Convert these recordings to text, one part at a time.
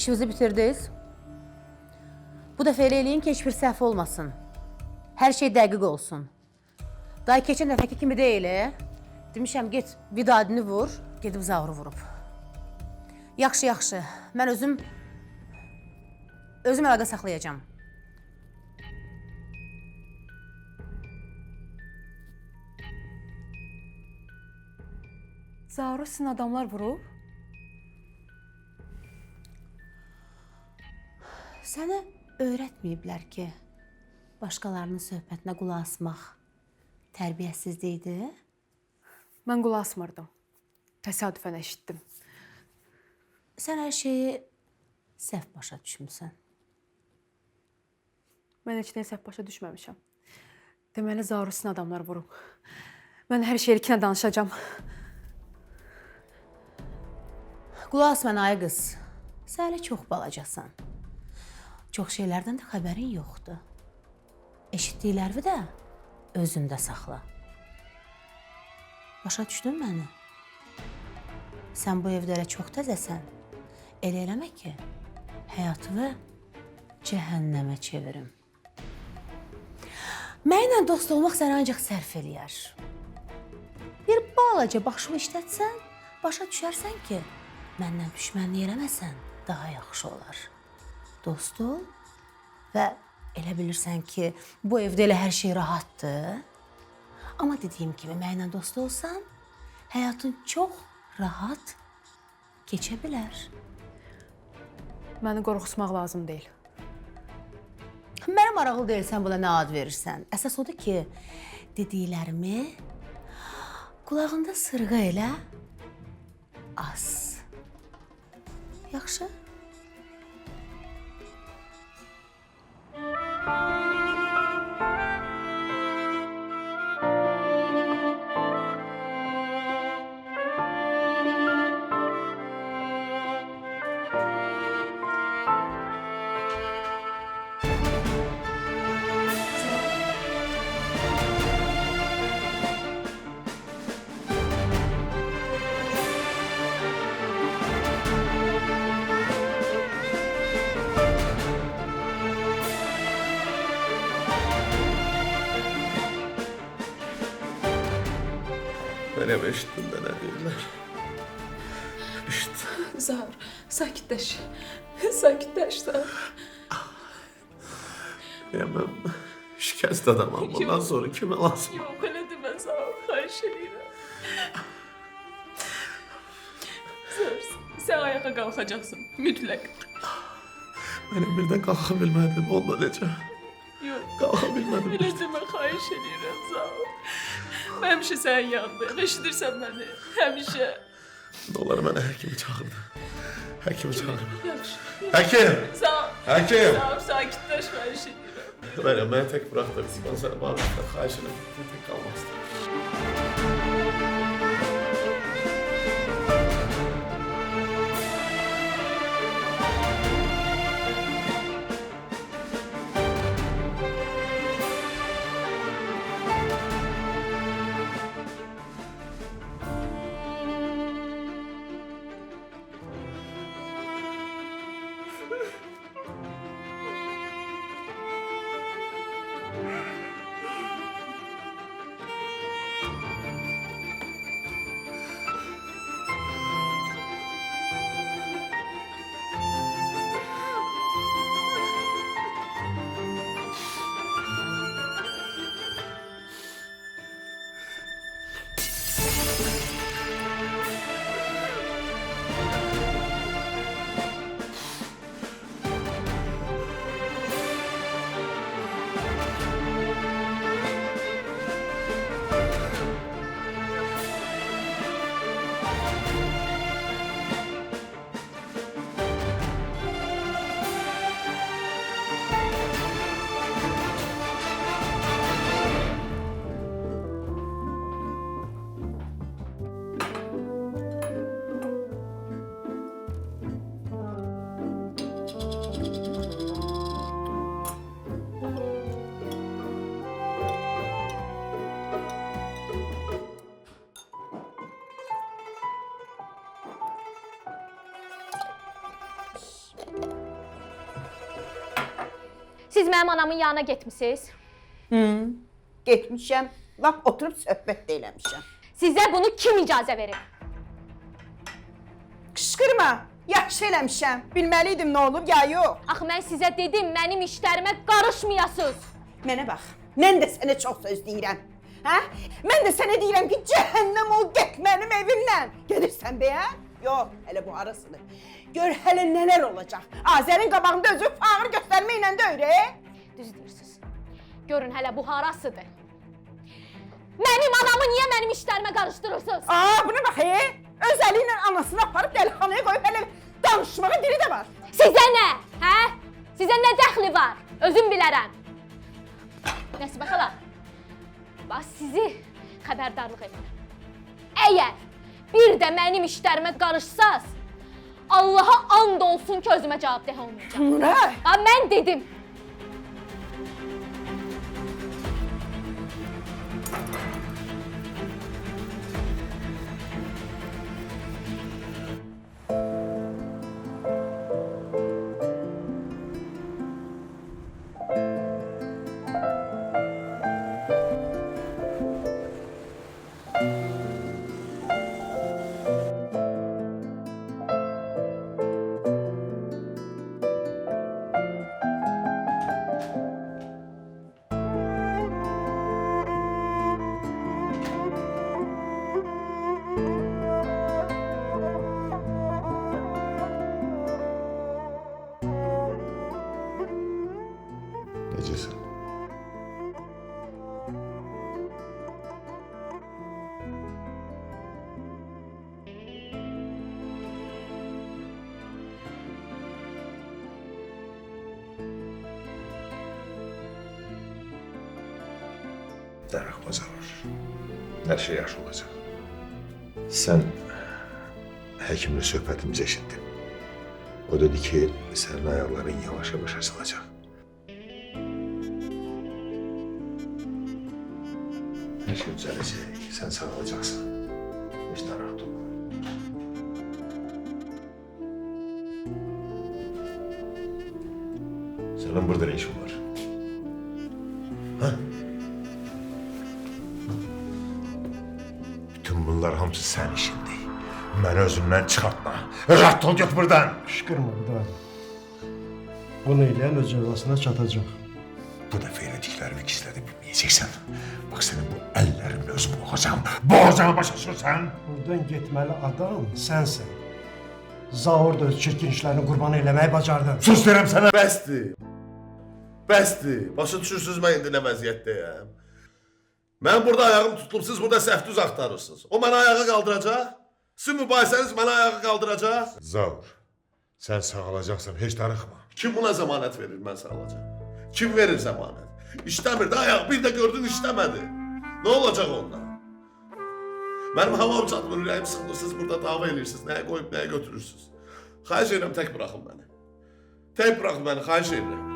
İşinizi bitirdiniz. Bu dəfə elə eləyin ki, heç bir səhv olmasın. Hər şey dəqiq olsun. Daha keçən dəfəki kimi deyil. Demişəm, get vidadini vur, gedib Zauru vurub. Yaxşı, yaxşı. Mən özüm əlaqə saxlayacağım. Zauru sizin adamlar vurub? Sənə öyrətməyiblər ki, başqalarının söhbətinə qulaq asmaq tərbiyəsizlikdir. Mən qulaq asmırdım. Təsadüfən eşitdim. Sən hər şeyi səhv başa düşmüsən. Mən heç nəyə səhv başa düşməmişəm. Deməli, Zauru sizin adamlar vurub. Mən hər şeyi ilkinə danışacağam. Qulaq as mənə, ay qız. Sən hələ çox balacasan. Çox şeylərdən də xəbərin yoxdur. Eşitdiklərimi də özündə saxla. Başa düşdün məni? Sən bu evdə elə çox təzəsən. Elə eləmə ki, həyatımı cəhənnəmə çevirim. Mənimlə dost olmaq səni ancaq sərf eləyər. Bir balaca başımı işlətsən, başa düşərsən ki, məndən düşmənlik eləməsən daha yaxşı olar. Dost ol və elə bilirsən ki, bu evdə elə hər şey rahatdır. Amma dediyim kimi, mənimlə dost olsan, həyatın çox rahat keçə bilər. Məni qorxutmaq lazım deyil. Mənə maraqlı deyil, sən buna nə ad verirsən. Əsas odur ki, dediklərimi qulağında sırğa elə, as. Yaxşı? Ben hep eşittim de ne diyorlar. Zahar, sakitləş. Sakitləş Zahar. Ya ben şikayet adamım. Bundan sonra kime lazım? Yox, elə demə Zahar, xahiş edirəm. Zahar, sən ayağa qalxacaqsın, mütləq. Benim birden kalkabilmedim. Ondan necə? Yox, Kalkabilmedim. elə demə, xahiş edirəm Zahar. Mən həmişə sənin yanındayım, eşidirsən məni, həmişə. Doları mənə həkimi çağırdı. Həkimi çağırdı. Yaxşı. Həkim! Zahar, Həkim! Zahar, sakitləş, xahiş edirəm. Meryem beni tek bırak da dispansere bağlı. Xahişini tek kalmak istedim. Siz mənim anamın yanına getmisiniz. Getmişəm, lap oturub söhbət də eləmişəm. Sizə bunu kim icazə verib? Qışqırma, yaxşı eləmişəm. Bilməliydim nə olub ya yox. Axı mən sizə dedim, mənim işlərimə qarışmayasınız. Mənə bax, mən də sənə çox söz deyirəm. Hə? Mən də sənə deyirəm ki, cəhənnəm ol, get mənim evimdən. Gedirsən be, hə? Yox, hələ bu arasıdır. Gör hələ nələr olacaq. Azərin qabağında özü fağır göstərməklə də öyrə. Düz deyirsiniz. Görün hələ bu harasıdır. Mənim anamı niyə mənim işlərimə qarışdırırsınız? Buna bax, öz əli ilə anasını aparıb dəlixanaya qoyub hələ danışmağa dili də var. Sizə nə? Hə? Sizə nə dəxli var? Özüm bilərəm. Nəsibə xala, bax sizi xəbərdarlıq edirəm. Əgər bir də mənim işlərimə qarışsaz, Allaha and olsun ki, özümə cavabdeh olmayacağım. Nuray! Ha, mən dedim. Necəsən? Dərək bacarır. Hər şey yaxşı olacaq. Sən həkimlə söhbətimizi eşitdin. O dedi ki, sənin ayaqların yavaş-yavaş açılacaq. Her şey düzelecek. Sen sağlayacaksın. Hiç narahat olma. Senin burada ne işin var? Ha? Bütün bunlar hamısı sen işindi. Məni özündən çıxartma. Rədd ol, get buradan. Qışqırma bir daha. Bunu eləyən öz cəzasına çatacaq. Bu dəfə elədiklərimi gizlədib bilməyəcəksən. Bax, sənin bu əllərimlə özümü boğacam. Boğacam, başa düşürsən? Buradan getməli adam sənsən. Zaur da öz çirkin işlərini qurban eləməyi bacardın. Sus deyirəm sənə. Bəsdir. Bəsdir. Başa düşürsünüz mən indi nə vəziyyətdəyəm. Mən burada ayağım tutulub, siz burada səhv-düz axtarırsınız. O məni ayağa qaldıracaq. Sizin mübahisəniz məni ayağa qaldıracaq. Zaur, sən sağalacaqsan, heç darıxma. Kim buna zəmanət verir mən sağalacaq? Kim verir zəmanət? İşləmir də ayaq, bir də gördün işləmədi. Nə olacaq ondan? Mənim havam çatmır, ürəyim sıxılır, siz burada dava edirsiniz, nəyə qoyub, nəyə götürürsünüz? Xahiş edirəm, tək buraxın məni. Tək buraxın məni, xahiş edirəm.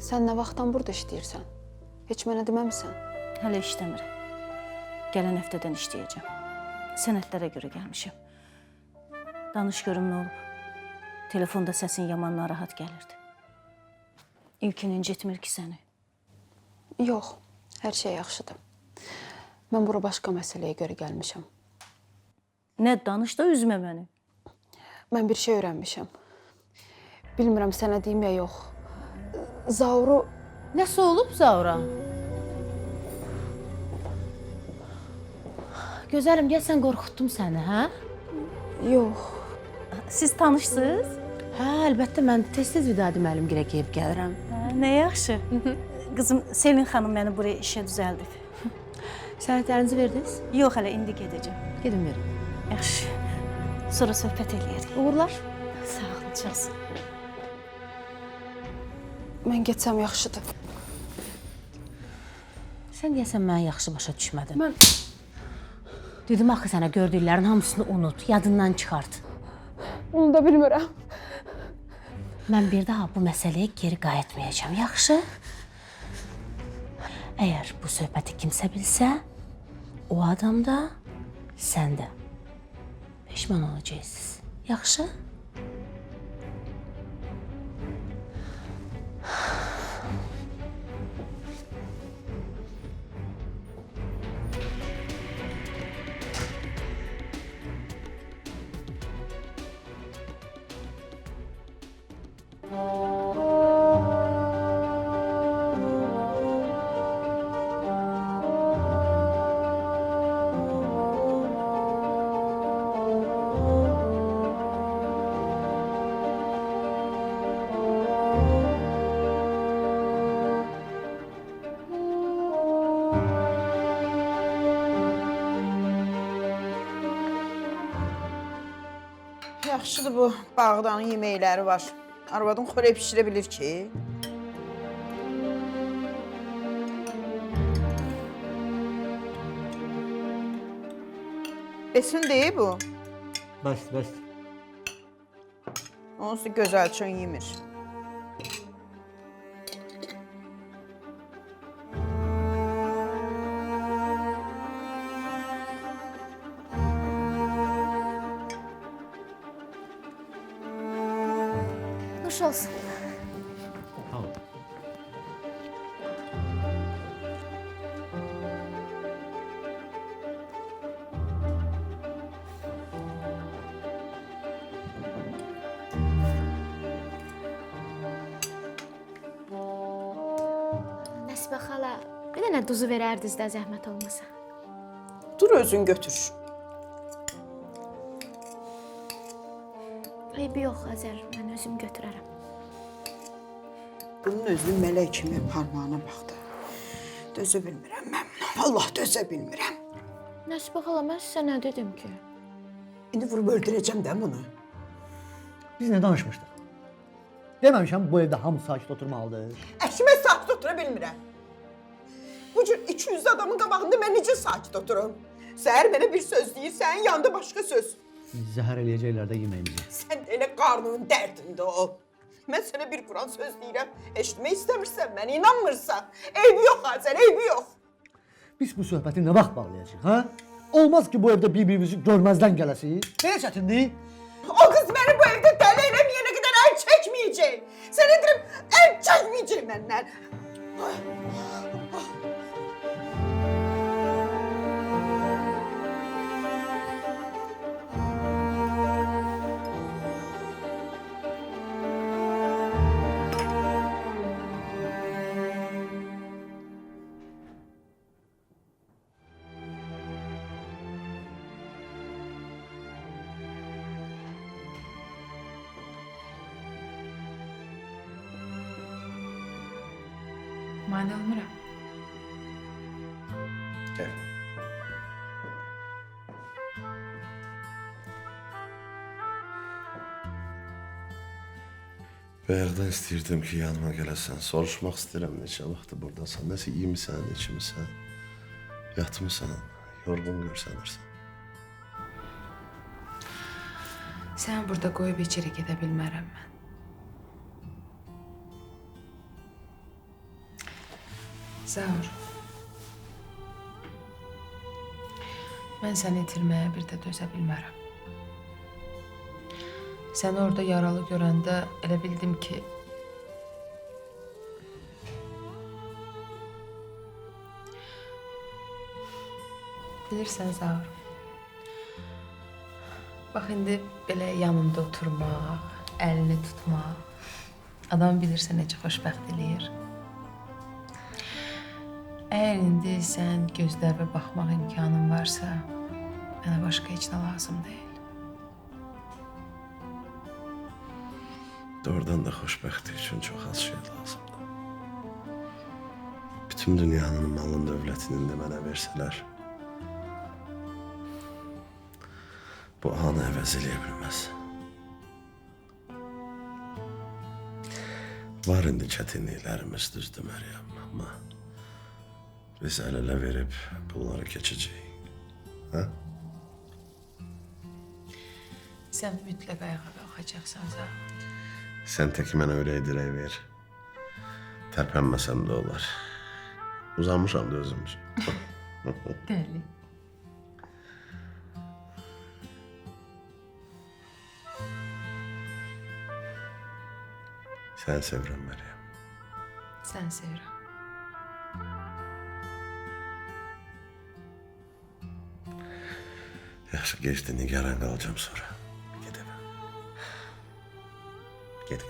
Sən nə vaxtdan burada işləyirsən? Heç mənə deməmisən. Hələ işləmirəm. Gələn həftədən işləyəcəm. Sənədlərə görə gəlmişəm. Danış görüm nə olub. Telefonda səsin yaman narahat gəlirdi. İlkin incitmir ki səni. Yox, hər şey yaxşıdır. Mən bura başqa məsələyə görə gəlmişəm. Nə danış da üzmə məni. Mən bir şey öyrənmişəm. Bilmirəm sənə deyim ya yox. Zauru... Nəsə olub Zaura? Gözəlim, gəl sən qorxutdum səni, hə? Yox. Siz tanışsınız? Hə, əlbəttə mən tez-tez Vidadi müəllimgirə gəlib gəlirəm. Nə yaxşı. Qızım, Selin xanım məni buraya işə düzəldib. Sənədlərinizi verdiniz? Yox, hələ indi gedəcəm. Gedin verin. Yaxşı. Sonra söhbət eləyərik. Uğurlar. Sağ olun, çox sağ olun. Mən getsəm yaxşıdır. Sən deyəsən mənə yaxşı başa düşmədin. Dedim axı sənə gördüklərin hamısını unut, yadından çıxart. Onu da bilmirəm. Mən bir daha bu məsələyə geri qayıtmayacağam, yaxşı? Əgər bu söhbəti kimsə bilsə, o adam da, sən də peşman olacaqsınız, yaxşı? Yaxşıdır bu, Bağdanın yeməkləri var. Arvadın xörək pişirə bilir ki. Besin deyil bu. Bəs, bəs. Onsuz da gözəlçən yemir. Nuş olsun. Tamam. Nəsibə xala, bir dənə duzu verərdiniz də zəhmət olmasa. Dur özün götür. Eybi yox, Azər, mən özüm götürərəm. Bunun özünün mələk kimi parmağına baxdı. Dözə bilmirəm mən. Allah dözə bilmirəm. Nəsibə xala, mən sizə nə dedim ki? İndi vurub öldürəcəm də bunu. Biz nə danışmışdıq? Deməmişəm bu evdə hamı sakit oturmalıdır. Eşime sakit otura bilmirəm. Bu cür 200 adamın qabağında mən necə sakit oturum? Səhər mənə bir söz deyirsən, yanında başqa söz. Zəhər eləyəcəklər də yeməyimizi. Sən də elə qarnının dərdində ol. Mən sənə bir Quran söz deyirəm, eşitmək istəmirsən, mənə inanmırsan. Eybi yox Azər, eybi yox. Biz bu söhbəti nə vaxt bağlayacağıq, ha? Olmaz ki bu evdə bir-birimizi görməzdən gələsiz. Belə çətindir. O kız beni bu evde deli elemeyene kadar el çekmeyecek. Sen ederim el çekmeyecek benden. Mane olmuram. Gel. Bayaqdan istəyirdim ki, yanıma gələsən. Soruşmaq istəyirəm neçə vaxtdır buradasan. Nəsə iyi misən, içmisən? Yatmısan, yorğun görsənirsən. Sən burada qoyub içeri gedə bilmərəm mən. Zaur. Mən səni itirməyə bir də dözə bilmərəm. Səni orada yaralı görəndə elə bildim ki... Bilirsən Zaur. Bax indi belə yanında oturmaq, əlini tutmaq... Adam bilirsə necə xoşbəxt eləyir. Əgər indi sən gözlərimə baxmaq imkanın varsa, mənə başqa heç nə lazım deyil. Doğrudan da xoşbəxtlik üçün çox az şey lazımdır. Bütün dünyanın malın dövlətinin də mənə versələr, bu anı əvəz eləyə bilməz. Var indi çətinliklərimiz düzdür Məryəm, amma biz əl-ələ verib bunları keçəcəyik. Hə? Sən mütləq ayağa qalxacaqsan Zaur. Sən tək mənə ürək dirək ver. Tərpənməsəm də olar. Uzanmışam da özüm üçün. Dəli. Sən sevirəm Məryəm. Sən sevirəm. Yaxşı geçdi, nigaran qalacağım sonra. Gedəm. Get.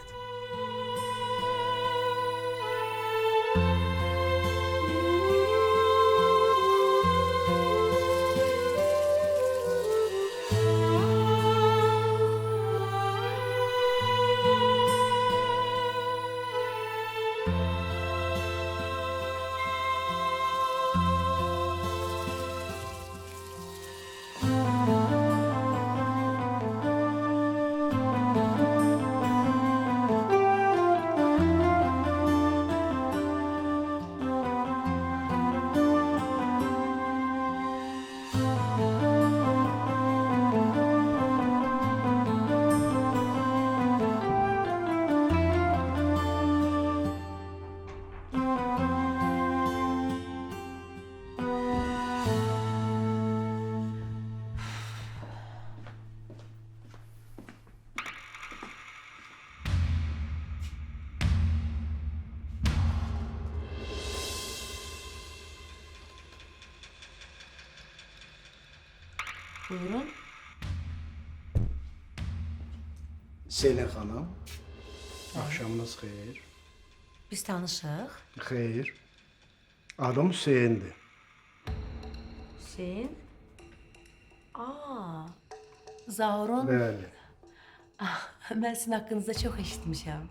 Buyurun. Selin xanım, axşamınız xeyir. Biz tanışıq. Xeyir. Adım Hüseyndir. Hüseyin. Zaurun. Bəli. Mən sizin haqqınızda çox eşitmişəm.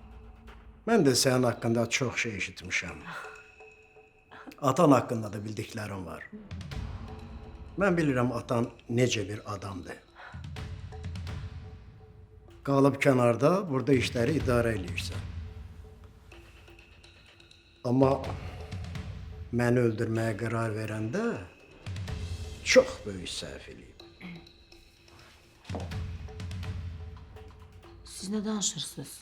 Mən də sənin haqqında çox şey eşitmişəm. Atan haqqında da bildiklərim var. Mən bilirəm atan necə bir adamdır. Qalıb kənarda burada işləri idarə eləyirsən. Amma məni öldürməyə qərar verəndə çox böyük səhv eləyib. Siz nə danışırsınız?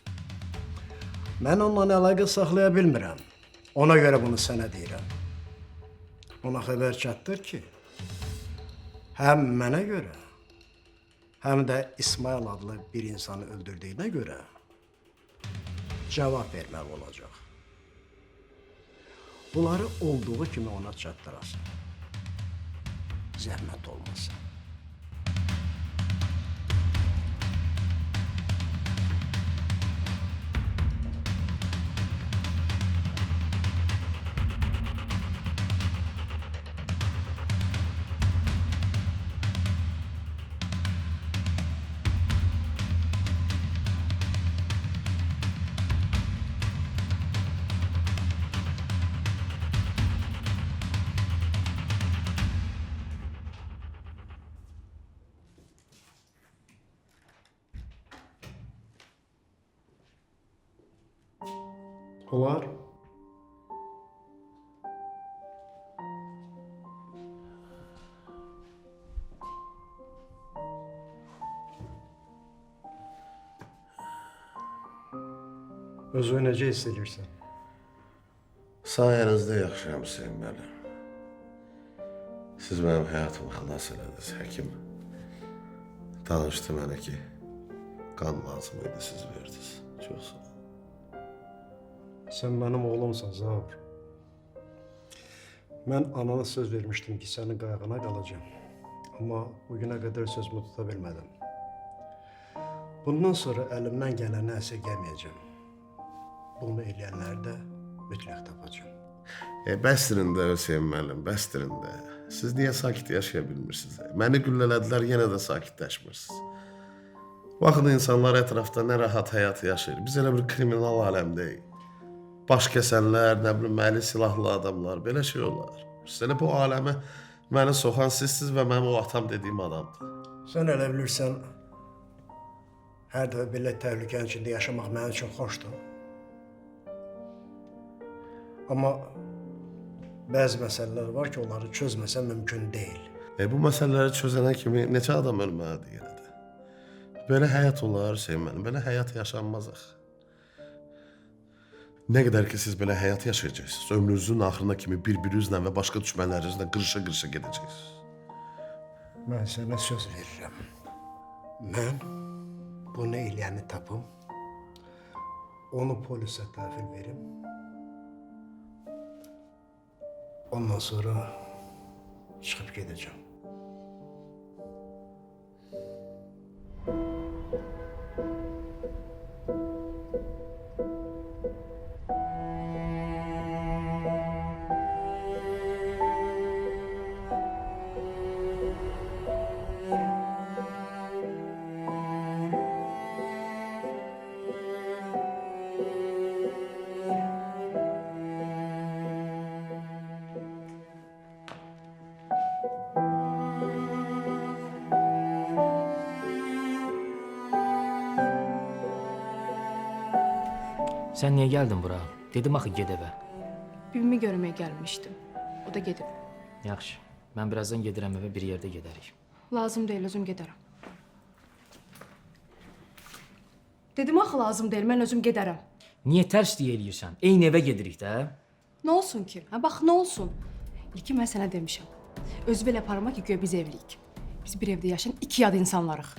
Mən onunla əlaqə saxlaya bilmirəm. Ona görə bunu sənə deyirəm. Ona xəbər çatdır ki, həm mənə görə, həm də İsmail adlı bir insanı öldürdüyünə görə cavab verməli olacaq. Bunları olduğu kimi ona çatdırasın. Zəhmət olmasın. Olar. Özünü necə hiss edirsən? Sayənizdə yaxşıyam Hüseyin müəllim. Siz mənim həyatımı xilas elədiniz, həkim. Danışdı mənə ki, qan lazım idi, siz verdiniz. Çox sağ olun. Sən mənim oğlumsan, Zaur. Mən anana söz vermişdim ki, sənin qayğına qalacağam. Amma bugünə qədər sözümü tuta bilmədim. Bundan sonra əlimdən gələni əsirgəməyəcəm. Bunu eləyənləri də mütləq tapacağım. Bəstirin də Hüseyin müəllim, bəstirin də. Siz niyə sakit yaşaya bilmirsiniz? Məni güllələdilər, yenə də sakitləşmirsiniz. Baxın, insanlar ətrafda nə rahat həyat yaşayır. Biz elə bir kriminal aləmdəyik. Baş kəsənlər, nə bilim, əli silahlı adamlar, belə şey olar. Sizə bu aləmə məni soxan sizsiz və mənim o atam dediyim adamdır. Sən elə bilirsən, hər dəfə belə təhlükənin içində yaşamaq mənə çox xoşdur. Amma bəzi məsələlər var ki, onları çözməsə mümkün deyil. Bu məsələləri çözənə kimi neçə adam ölməlidir yenə də? Belə həyat olar Hüseyin müəllim, belə həyat yaşanmaz axı. Nə qədər ki siz belə həyat yaşayacaqsınız, ömrünüzün axırına kimi bir-birinizlə və başqa düşmənlərinizlə qırışa-qırışa gedəcəksiniz. Mən sənə söz verirəm. Mən bunu eləyəni tapım, onu polisə təhvil verim. Ondan sonra çıxıb gedəcəm. Sən niyə gəldin bura? Dedim axı ged evə. Bibimi görməyə gəlmişdim. O da gedib. Yaxşı. Mən birazdan gedirəm evə, bir yerdə gedərik. Lazım deyil, özüm gedərəm. Dedim axı lazım deyil, mən özüm gedərəm. Niyə tərsliyə eləyirsən? Eyni evə gedirik də. Nə olsun ki? Ha bax, nə olsun? İlki mən sənə demişəm. Özü belə aparma ki, güya biz evliyik. Biz bir evdə yaşayan iki yad insanlarıq.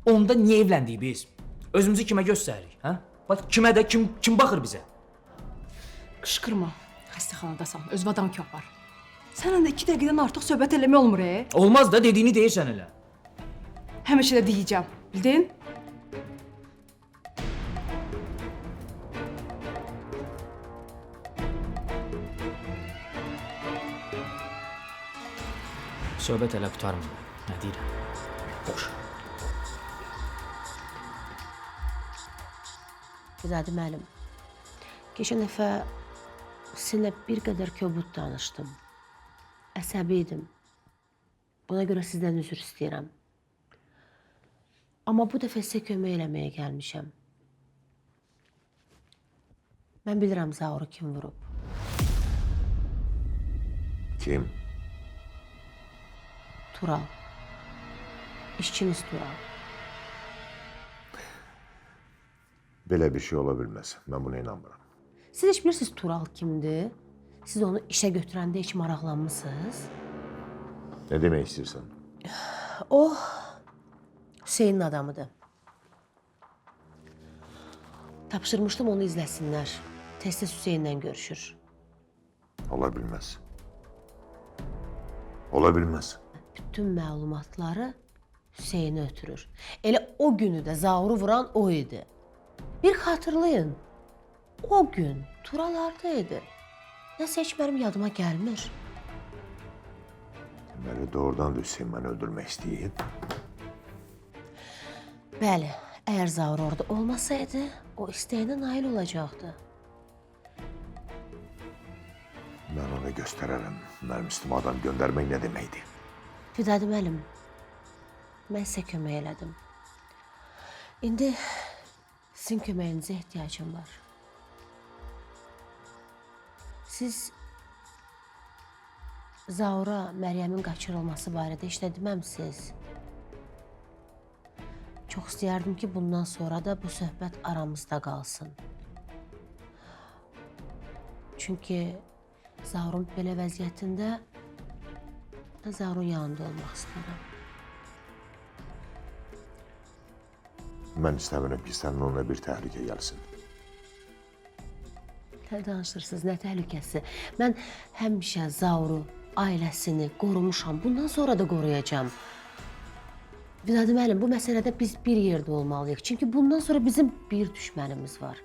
Onda niyə evləndik biz? Özümüzü kimə göstəririk, hə? Bax, kimə də, kim baxır bizə? Qışqırma, xəstəxanadasan, özü adam ki apar. Səninlə 2 dəqiqədən artıq söhbət eləmək olmur, Olmaz da, dediyini deyirsən elə. Həmişə də deyəcəm, bildin? Söhbət elə qutarmır. Nə deyirəm? Boş. Güzadə müəllim, keçən dəfə sizinlə bir qədər kobud danışdım. Əsəbi idim. Buna görə sizdən üzr istəyirəm. Amma bu dəfə sizə kömək eləməyə gəlmişəm. Mən bilirəm Zauru kim vurub. Kim? Tural. İşçiniz Tural. Belə bir şey ola bilməz. Mən buna inanmıram. Siz heç bilirsiniz Tural kimdir? Siz onu işə götürəndə heç maraqlanmısınız? Nə demək istəyirsən? O Hüseynin adamıdır. Tapşırmışdım onu izləsinlər. Tez-tez Hüseynlə görüşür. Ola bilməz. Ola bilməz. Bütün məlumatları Hüseyni ötürür. Elə o günü də Zauru vuran o idi. Bir xatırlayın. O gün Tural haradaydı? Nəsə heç mənim yadıma gəlmir. Deməli, doğrudan da Hüseyin məni öldürmək istəyir. Bəli, əgər Zaur orada olmasaydı, o istəyinə nail olacaqdı. Mən ona göstərərəm. Mənim üstümə adam göndərmək nə deməkdir? Fidadi müəllim, mən sizə kömək elədim. İndi sizin köməyinizə ehtiyacım var. Siz Zaura Məryəmin qaçırılması barədə heç nə deməmisiz. Çox istəyərdim ki, bundan sonra da bu söhbət aramızda qalsın. Çünki Zaurun belə vəziyyətində Zaurun yanında olmaq istəyirəm. Mən istəmirəm ki, sənin ona bir təhlükə gəlsin. Nə danışırsınız, nə təhlükəsi? Mən həmişə Zauru, ailəsini qorumuşam. Bundan sonra da qoruyacağam. Fidadi müəllim, bu məsələdə biz bir yerdə olmalıyıq. Çünki bundan sonra bizim bir düşmənimiz var.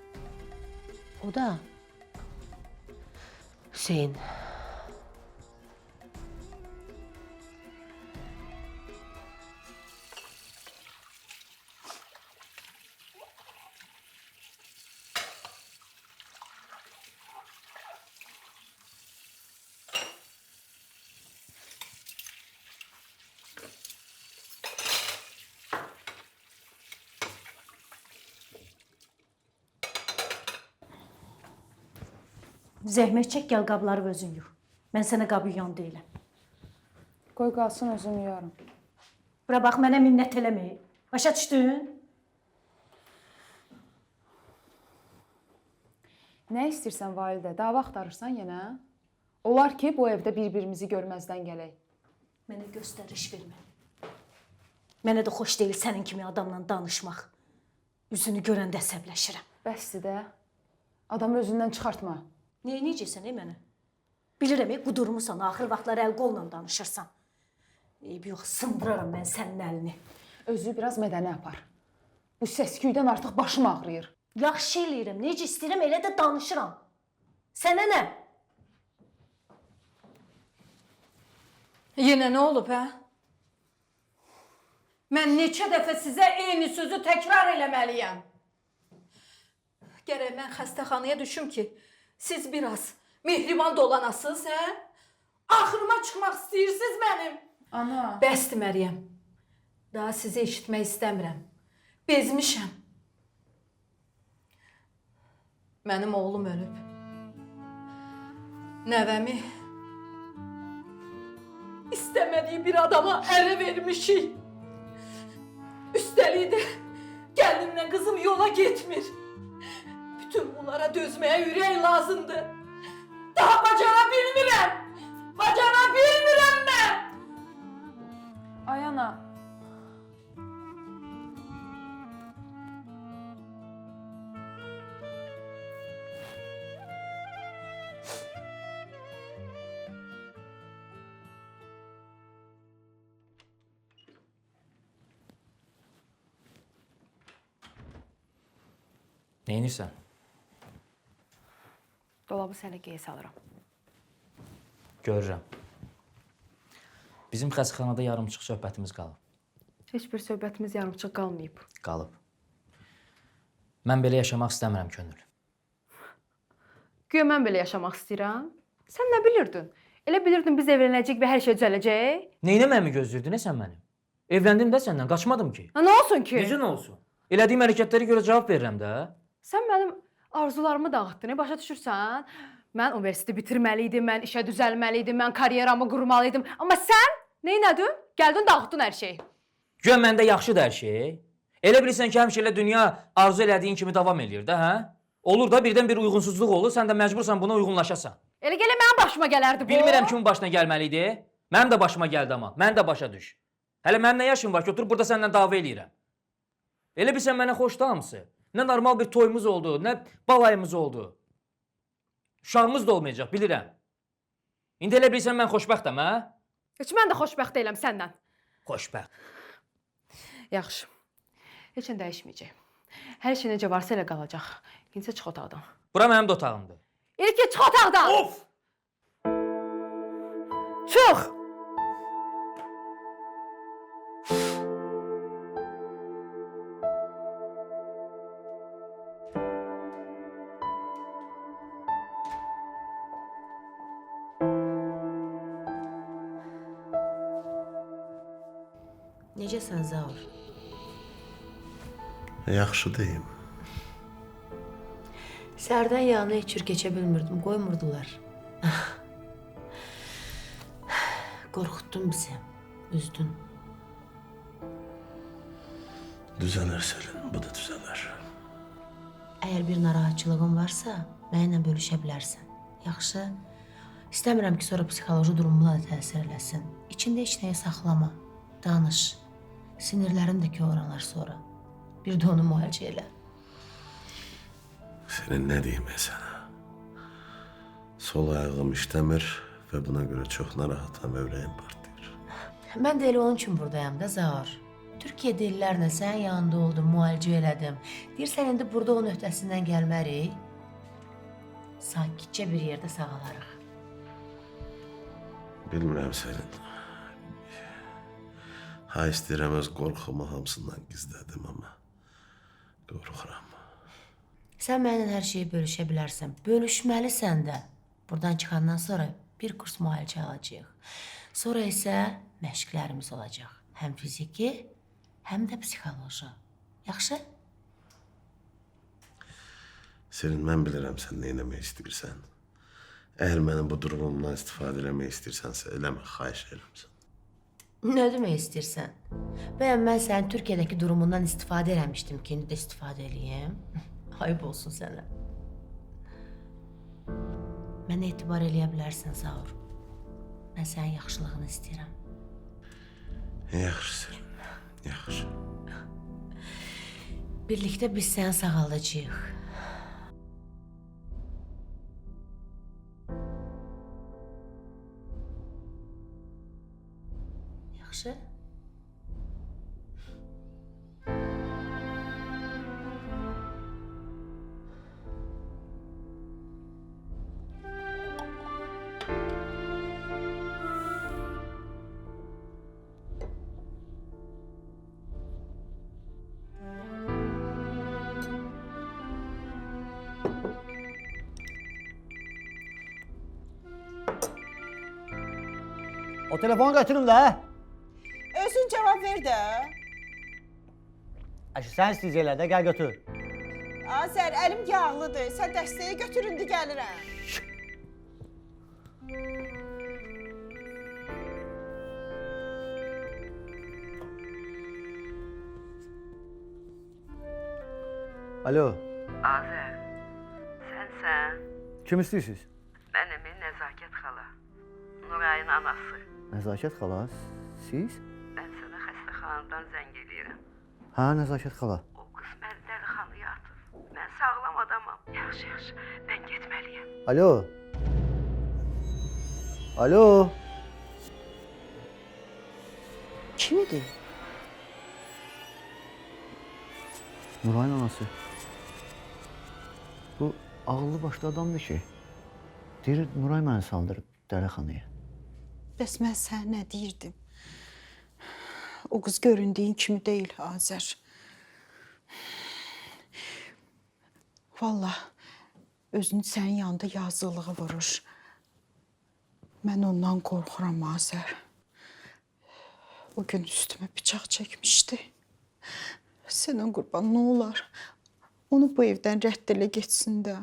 O da Hüseyin. Zəhmət çək, gəl qabları özün yuy. Mən sənə qabı yuyan deyiləm. Qoy qalsın özüm yuyarım. Bura bax, mənə minnət eləməyin. Başa düşdün? Nə istəyirsən Validə? Dava axtarırsan yenə? Olar ki, bu evdə bir-birimizi görməzdən gələk. Mənə göstəriş vermə. Mənə də xoş deyil sənin kimi adamla danışmaq. Üzünü görəndə əsəbləşirəm. Bəsdir də. Adamı özündən çıxartma. Neyniyəcəksən mənə? Bilirəm, qudurmusan, axır vaxtlar əl-qolla danışırsan. Yox, sındıraram mən sənin əlini. Özü biraz mədəni apar. Bu səsküydən artıq başım ağrıyır. Yaxşı eləyirəm, necə istəyirəm, elə də danışıram. Sənə nə? Yenə nə olub, hə? Mən neçə dəfə sizə eyni sözü təkrar eləməliyəm. Gərək mən xəstəxanaya düşüm ki, siz biraz mehriban dolanasınız, hə? Axırıma çıxmaq istəyirsiniz mənim. Ana. Bəsdir Məryəm. Daha sizi eşitmək istəmirəm. Bezmişəm. Mənim oğlum ölüb. Nəvəmi istəmədiyi bir adama ələ vermişik. Üstəlik də gəlinimlə qızım yola getmir. Bütün bunlara dözməyə ürək lazımdır. Daha bacara bilmirəm. Bacara bilmirəm mən. Ay ana. Neynirsən? Dolabı səliqəyə salıram. Görürəm. Bizim xəstəxanada yarımçıq söhbətimiz qalıb. Heç bir söhbətimiz yarımçıq qalmayıb. Qalıb. Mən belə yaşamaq istəmirəm könül. Güya mən belə yaşamaq istəyirəm. Sən nə bilirdin? Elə bilirdin biz evlənəcəyik və hər şey düzələcək? Neynəməmi gözləyirdin sən mənim? Evləndim də səndən, qaçmadım ki. Nə olsun ki? Necə nə olsun? Elədiyim hərəkətlərə görə cavab verirəm də. Sən mənim arzularımı dağıtdın, başa düşürsən? Mən universiteti bitirməli idim, mən işə düzəlməli idim, mən karyeramı qurmalı idim. Amma sən neynədin? Gəldin, dağıtdın hər şeyi. Güya məndə yaxşıdır hər şey. Elə bilirsən ki, həmişə elə dünya arzu elədiyin kimi davam eləyir də, hə? Olur da birdən bir uyğunsuzluq olur, sən də məcbursan buna uyğunlaşasan. Elə gələ mənim başıma gələrdi bu. Bilmirəm kimin başına gəlməli idi. Mənim də başıma gəldi amma. Mən də başa düş. Hələ mənim nə yaşım var ki, oturub burada səndən dava eləyirəm. Elə bilsən mənə xoşdur hamısı. Nə normal bir toyumuz oldu, nə balayımız oldu. Uşağımız da olmayacaq, bilirəm. İndi elə bilirsən mən xoşbəxtəm, hə? Heç mən də xoşbəxt deyiləm səndən. Xoşbəxt. Yaxşı. Heç nə dəyişməyəcək. Hər şey necə varsa elə qalacaq. İndi çıx otaqdan. Bura mənim də otağımdır. İlki çıx otaqdan. Of! Çıx! Necəsən Zaur? Yaxşı deyim. Sərdən yanına heç cür keçə bilmirdim, qoymurdular. Qorxutdun bizi, üzdün. Düzələr Selin, bu da düzələr. Əgər bir narahatçılığın varsa, mənimlə bölüşə bilərsən. Yaxşı? İstəmirəm ki, sonra psixoloji durumuna da təsir eləsin. İçində heç nəyi saxlama, danış. Sinirlərin də ki oranlar sonra. Bir də onu müalicə elə. Senin nə deyim sənə? Sol ayağım işləmir və buna görə çox narahatam və ürəyim partlayır. Mən də elə onun üçün buradayam da Zaur. Türkiyə dillərlə sənin yanında oldum, müalicə elədim. Deyirsən, indi burada onun öhdəsindən gəlmərik. Sakitcə bir yerdə sağalarıq. Bilmirəm Selin. Ha, istəyirəm öz qorxumu hamısından gizlədim, amma qorxuram. Sən mənimlə hər şeyi bölüşə bilərsən. Bölüşməlisən də. Buradan çıxandan sonra bir kurs müalicə alacağıq. Sonra isə məşqlərimiz olacaq. Həm fiziki, həm də psixoloji. Yaxşı? Selin, mən bilirəm sən nə eləmək istəyirsən. Əgər mənim bu durumumdan istifadə eləmək istəyirsənsə, eləmə, xahiş edirəm. Nə demək istəyirsən? Bəyəm mən sənin Türkiyədəki durumundan istifadə eləmişdim ki, indi də istifadə eləyəm. Ayıb olsun sənə. Mənə etibar eləyə bilərsən, Zaur. Mən sənin yaxşılığını istəyirəm. Yaxşı Selin, yaxşı. Birlikdə biz səni sağaldacağıq. Yaxşı? O telefonu götürün də. Özün cavab ver də. Əşi, sən istəyəcəklər də, gəl götür. Azər, əlim yağlıdır. Sən dəstəyə götüründü gəlirəm. Alo, Azər, sənsən? kim istəyirsiniz? Mənim Nəzakət xala, Nurayın anası. Nəzakət xala, siz? Mən sənə xəstəxanadan zəng edirəm. Hə, Nəzakət xala. O qız məni dəlixanaya atıb. Mən sağlam adamam. Yaxşı, mən getməliyəm. Alo. Alo. Kim idi? Nurayın anası. Bu ağıllı başlı adamdır ki. Deyir, Nuray məni saldırıb dəlixanaya. Bəs mən sənə nə deyirdim? O qız göründüyün kimi deyil, Azər. Vallahi özünü sənin yanında yazılığı vurur. Mən ondan qorxuram, Azər. O gün üstümə bıçaq çəkmişdi. Sənin qurban, nə olar? Onu bu evdən rədd elə getsin də.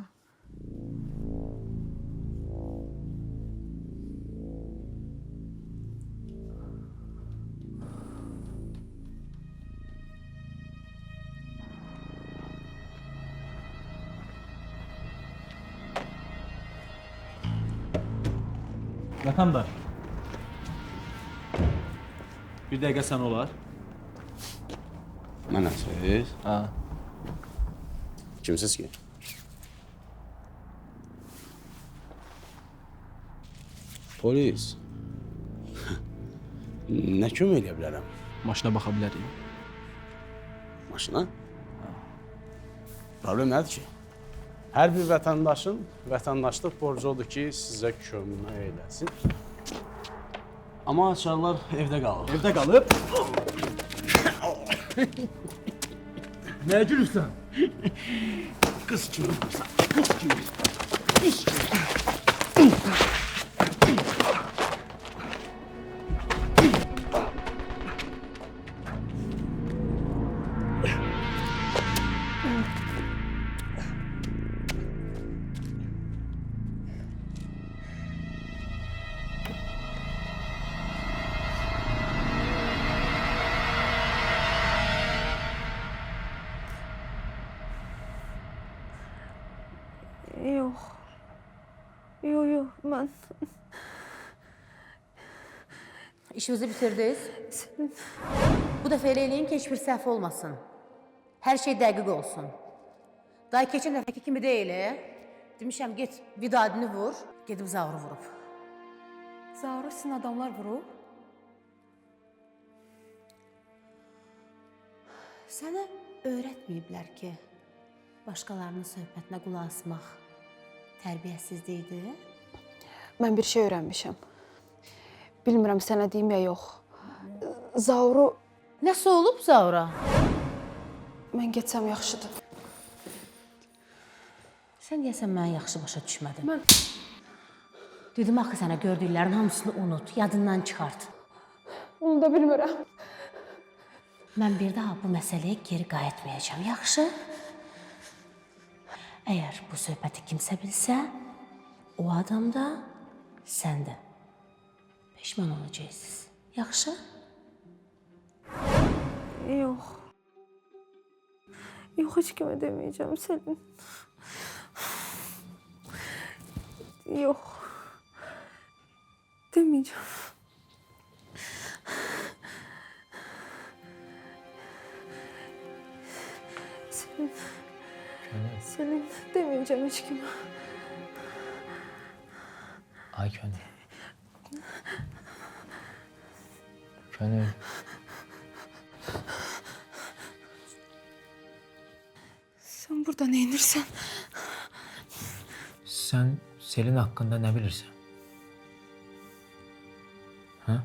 Vətəndaş. Bir dəqiqə sən olar. Mənəsiz? Ha. Kimsiz ki? Polis. Nə kömək edə bilərəm? Maşına baxa bilərik. Maşına? Problem nədir ki? Hər bir vətəndaşın vətəndaşlıq borcu odur ki, sizə kömək eləsin. Amma açarlar evdə qalır. Evdə qalıb? Nə gülürsən? Qız kimi qızsan, qız kimi. İş kimi. Yox. Yox, mən... İşinizi bitirdiniz? Bu dəfə elə eləyin ki, heç bir səhv olmasın. Hər şey dəqiq olsun. Daha keçən dəfəki kimi deyil, demişəm, get Vidadini vur, gedib Zauru vurub. Zauru sizin adamlar vurub? Sənə öyrətməyiblər ki, başqalarının söhbətinə qulaq asmaq tərbiyəsizlikdir. Mən bir şey öyrənmişəm. Bilmirəm sənə deyim ya yox. Zauru... Nəsə olub Zaura? Mən getsəm yaxşıdır. Sən deyəsən mənə yaxşı başa düşmədin. Dedim axı sənə gördüklərin hamısını unut, yadından çıxart. Onu da bilmirəm. Mən bir daha bu məsələyə geri qayıtmayacağam, yaxşı? Əgər bu söhbəti kimsə bilsə, o adam da, sən də peşman olacaqsınız, yaxşı? Yox. Yox, heç kimə deməyəcəm, Selin. Yox. Deməyəcəm. Selin. Selin, deməyəcəm heç kimə. Ay Könül. Könül. Sən burada nə edirsən? Sən Selin haqqında nə bilirsən? Hə?